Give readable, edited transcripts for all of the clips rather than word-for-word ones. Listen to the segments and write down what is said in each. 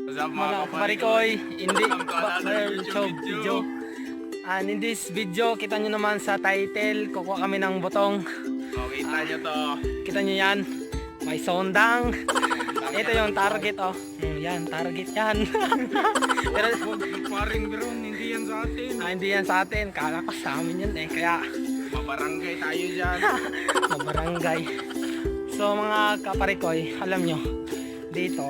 What's up mga Mga kaparikoy, hindi YouTube video. And in this video, kita nyo naman sa title, kukuha kami ng butong. Oh, kita nyo to. Kita nyo yan, may sondang. Ito yung target, oh. Yan, target yan. Pero Paring bro, hindi yan sa atin. hindi yan sa atin, kala ko sa amin yan eh. Kaya Mabarangay tayo dyan. mabarangay. So mga kaparikoy, alam nyo, dito,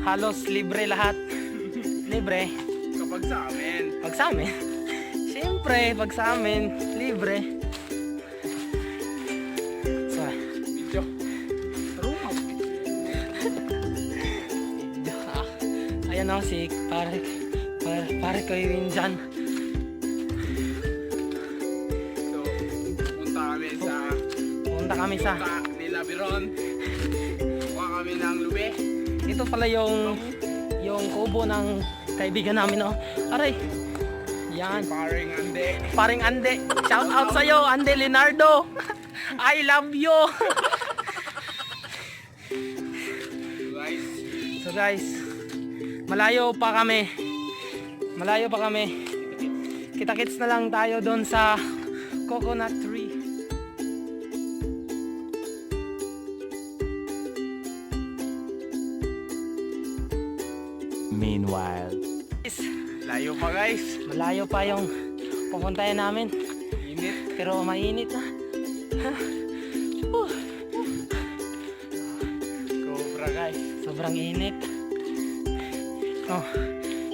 halos libre lahat. Libre. Kapag sa amin. Pag sa amin, siyempre, pag sa amin, libre. So, Video. ayan o, si pare ko yun dyan. So, punta kami sa Punta kami sa, Punta nila Biron. Kuha kami ng lube. ito pala yung kubo ng kaibigan namin, oh. Aray, yan. Paring ande. Paring Ande, shout out sa'yo, Ande Leonardo. I love you. Guys, So guys, malayo pa kami. Kita-kits na lang tayo doon sa coconut tree. Meanwhile, Guys, layo pa guys. malayo pa yung pupuntayan namin. Init. Pero mainit na. Cobra guys. Sobrang init. Oh,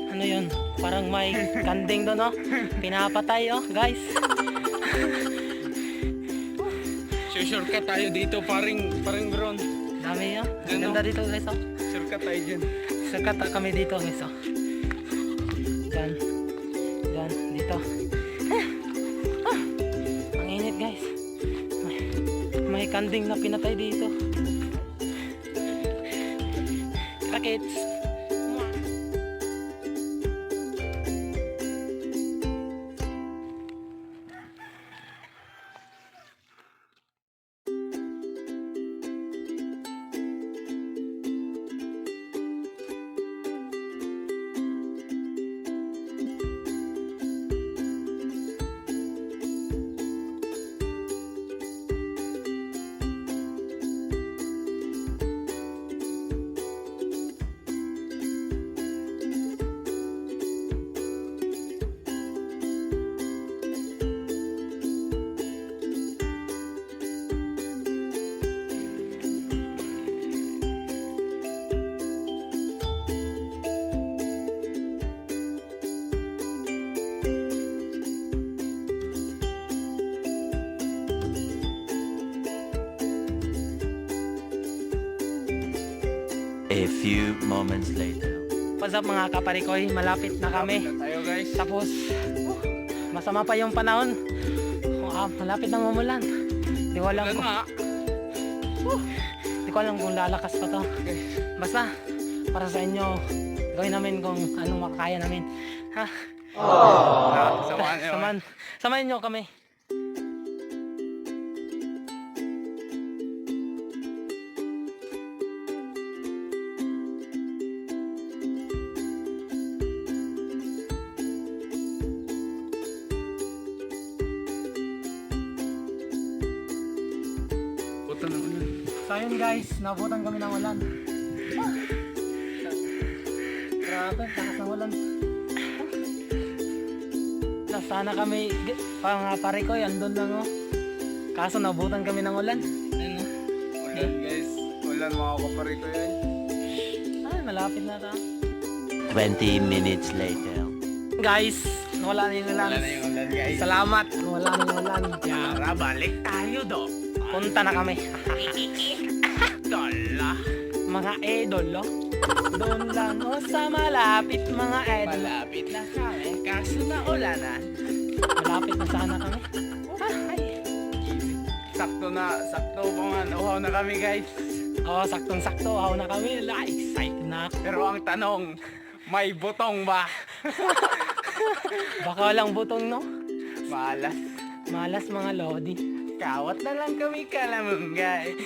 ano yun? Parang may kanding doon, oh. Pinapatay, oh, guys. Shortcut tayo dito, paring Biron. Dami, oh. Dyan, Ang ganda dito, guys, oh. Shortcut tayo dyan. Sakata kami dito, guys, oh. Diyan. Diyan, dito. Ang init, guys. May kanding na pinatay dito. Kita-kits. a few moments later. What's up mga kaparikoy? Malapit na kami. Malapit na tayo guys. Tapos, masama pa yung panahon. Malapit nang umulan. Di ko alam Ulan kung, nga. di ko alam kung lalakas pa to. Basta, para sa inyo, gawin namin kung anong makakaya namin. Ha? Samahan nyo. Samahan nyo kami. Puta na ulan. So yun guys, nabutan kami ng ulan. Grabe, takas ng ulan. Sana kami, pare ko, andun lang, oh. Kaso nabutan kami ng ulan. Ayun, oh. Ulan guys. Ulan mga kapariko yun. Ay, malapit na ta. 20 minutes later. Guys, wala na yung ulan. Wala na yung ulan guys. Salamat, wala na yung ulan. Tara, balik tayo do. Punta na kami. Dala. Mga idol, oh. Doon lang, oh, sa malapit, mga idol. Malapit na kami. Kaso na ulanan. Malapit na sana kami. Ay. Sakto po nga. Uhaw na kami guys. Oh, saktong-sakto, ako na kami. Excited na ako. Pero ang tanong, may butong ba? Baka walang butong, no? Malas. Malas mga lodi. Kawat na lang kami kalamungay.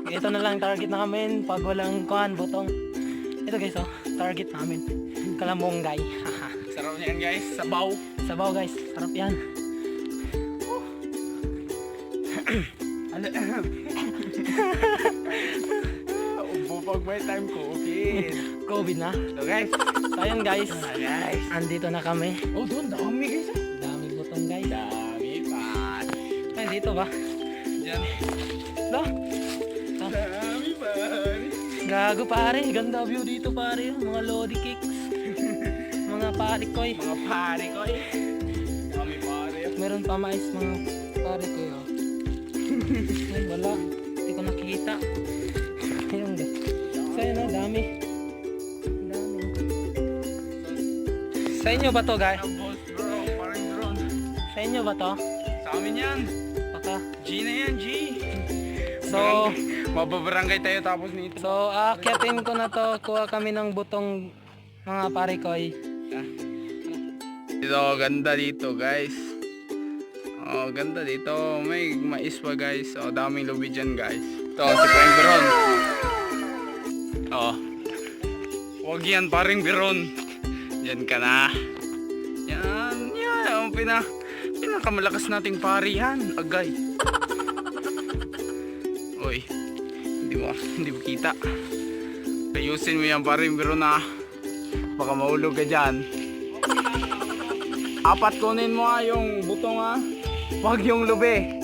Ito na lang target na kami pag walang kuhan, butong. Ito guys, oh, target namin. Kalamonggay. Haha. Sarap niyan guys, sabaw. Sabaw guys, sarap yan. Ano? Ubo pag may time ko, okay. COVID na. So guys. So ayun guys, Guys. andito na kami. Oh, doon dami guys. Dami butong guys. Dami pa. Ay, dito ba? Diyan. Do? Dami pa. Gago pare, ganda view dito pare. Mga lodi cakes. Mga parikoy. Mga pare ko eh. Dami pare. Meron pa mais mga parikoy. Oh. Ay, wala. Hindi ko nakikita. Ayun guys. So ayun, oh, dami. Dami. Sa inyo ba to guys? Boss bro, parang drone. Sa inyo ba to? Sa amin yan. Baka. G na yan, G. So, Mababarangay tayo tapos nito. so aakyatin ko na to. Kuha kami ng butong mga parikoy. Ito, ganda dito guys. Oh, ganda dito. May mais pa guys. Oh, daming lubi dyan guys. Ito, si Paring Biron. Oh. Huwag yan, Paring Biron. Yan ka na. Yan, yan. Ang pinakamalakas nating pari yan. Agay. Uy. Hindi mo kita. Ayusin mo yan, Paring Biron na. Baka mahulog ka dyan. Apat kunin mo yung butong Wag yung lubi.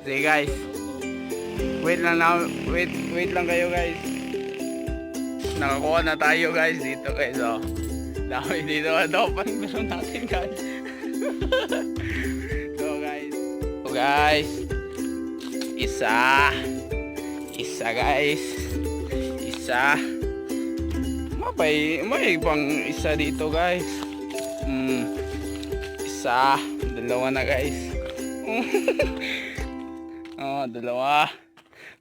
Sige guys. Wait lang kayo guys. Nakakuha na tayo guys dito guys. Oh. Dami dito. Parang meron natin guys. So guys. Isa guys. Isa. May pang isa dito guys. Isa, dalawa na guys. Oh, dalawa.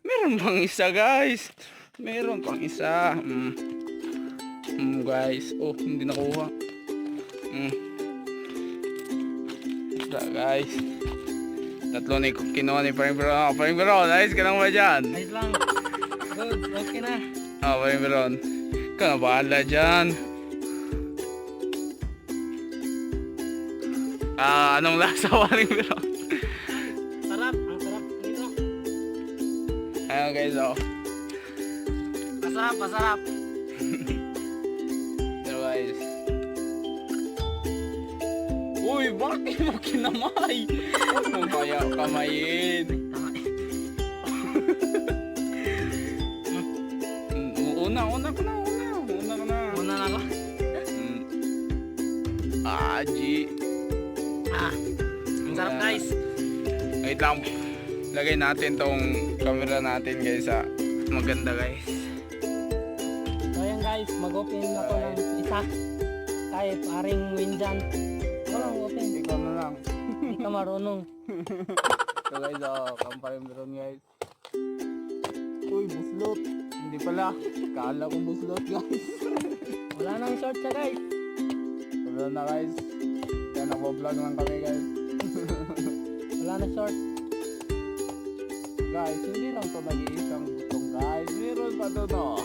Meron pang isa guys. Meron pang isa. Guys, oh, hindi nakuha. Isa guys. Tatlo ni kinuha ni Paring Biron. Paring Biron, ayos ka lang ba dyan? Ayos lang. Good, okay na. Paring Biron. Ka na bahala dyan. Anong lasa Paring Biron? Sarap, ang sarap dito. Ayan guys, oh. Masarap, masarap. So guys. Uy, bakit mo kinamay? Huwag mo kaya kamayin. Una ka na. Una na ako. G. Ang sarap guys. Wait lang. Lagay natin tong camera natin guys maganda guys. So ayan guys, mag-open ako ng isa. Kahit paring win dyan. Ako lang open. Ikaw na lang. Hindi ka marunong. So guys, Paring Biron guys. Uy, buslot. Hindi pala. Kala ko buslot guys. Wala nang short siya guys. Wala na guys. Kaya nako-vlog lang kami guys. Wala na short. Guys, hindi lang to nag-iisang butong guys. Meron pa to no.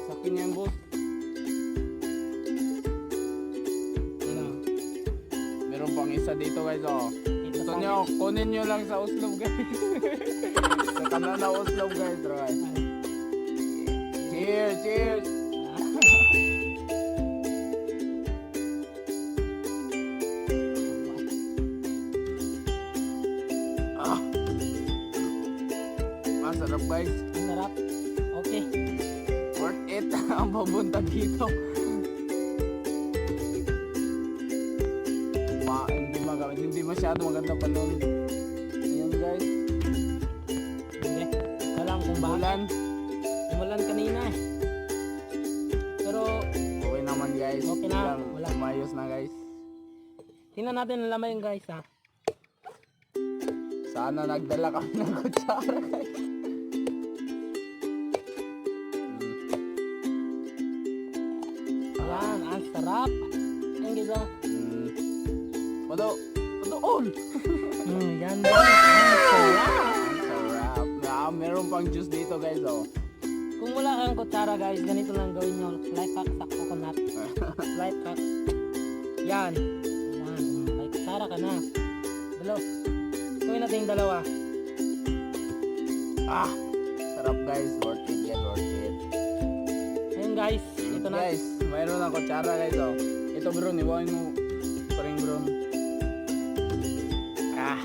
Sa akin yan boss. Meron pang isa dito guys oh. Gusto nyo, kunin nyo lang sa uslog guys. Sa kanan na uslog guys. Guys. Cheers, cheers. Masarap guys. Ang sarap. Okay. Worth it ang papunta dito. Hindi masyado maganda pa nun. Ayan guys. Hindi. Alam kung bakit. Ulan. Umulan kanina eh. Pero Okay naman guys. Okay na. Wala. Umayos na guys. tingnan natin ang laman guys ha. Sana nagdala kami ng kutsara guys. Ayan, ang sarap. Ayan guys oh. All. Yan guys. Ang sarap. Ang sarap. Meron pang juice dito guys oh. Kung wala kang kutsara guys, ganito lang gawin nyo. Life hack sa coconut. Life hack. Yan. Yan. May kutsara ka na. Dalaw. Gawin natin yung dalawa. Ah, sarap guys. Worth it yan, worth it. Ayun guys. Ito na. Guys, mayroon ng kutsara guys. Oh. Ito bro, iwain mo. Paring bro. Ah.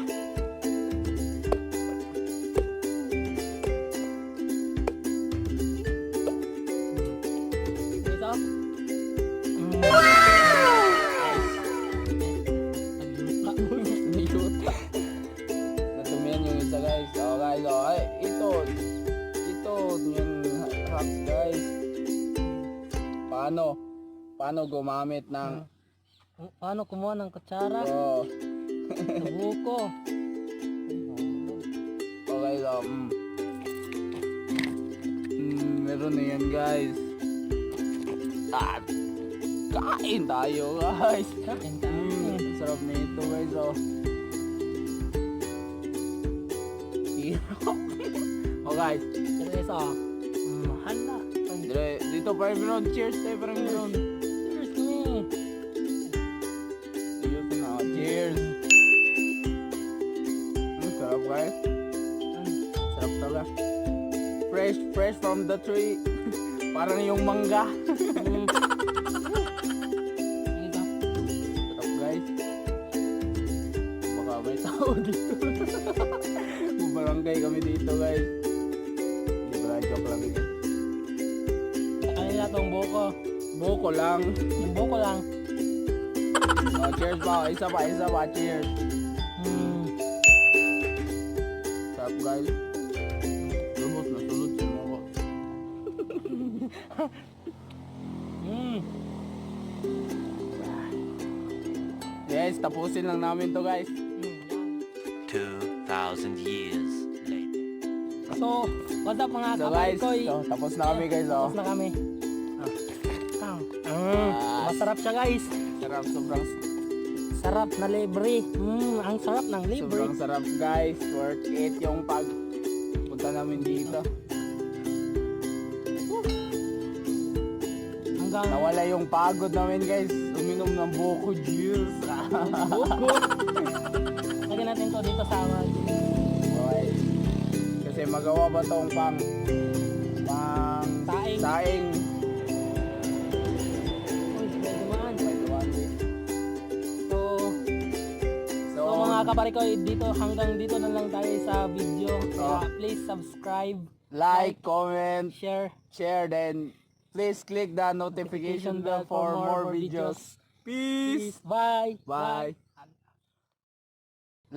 Ito. Natumihan yung isa guys. Oh guys, oh. Ay, ito yung hack guys. Paano gumamit ng Paano kumuha ng kutsara? oh, Buko. oh guys, oh. Meron na yan guys. Ah, kain tayo guys. Kain tayo. Sarap na ito guys, oh. Oh guys, Ito isa. Hala. dito pa rin. Cheers tayo pa rin. Cheers me. Ayos na. Cheers. Sarap guys. Sarap talaga. Fresh from the tree. Parang yung mangga. Ito. Sarap guys. Baka may tao dito. Bubarangay kami dito guys. Hindi ba joke lang guys. Sa kanila tong buko. Buko lang. Yung buko lang. Oh, cheers pa. Isa pa. Cheers. Sarap guys. Lumot na sulod si mo. Yes, tapusin lang namin to guys. 2,000 years later. So, what's up mga So guys, kaparikoy? so, tapos na kami guys. Oh. Tapos na kami. Masarap siya guys. Sarap, sobrang Sarap na libre. Ang sarap ng libre. sobrang sarap guys. Worth it yung punta namin dito. Hanggang Nawala yung pagod namin guys. Uminom ng buko juice. buko. Lagyan natin to dito sa Okay. Kasi magawa ba tong pang saing. Uy, may dumaan. May duwandi. So, So, mga kaparikoy, hanggang dito na lang tayo sa video. Oh. Kaya please subscribe, like, comment, share. then please click the notification bell for more videos. Peace. Bye. Bye.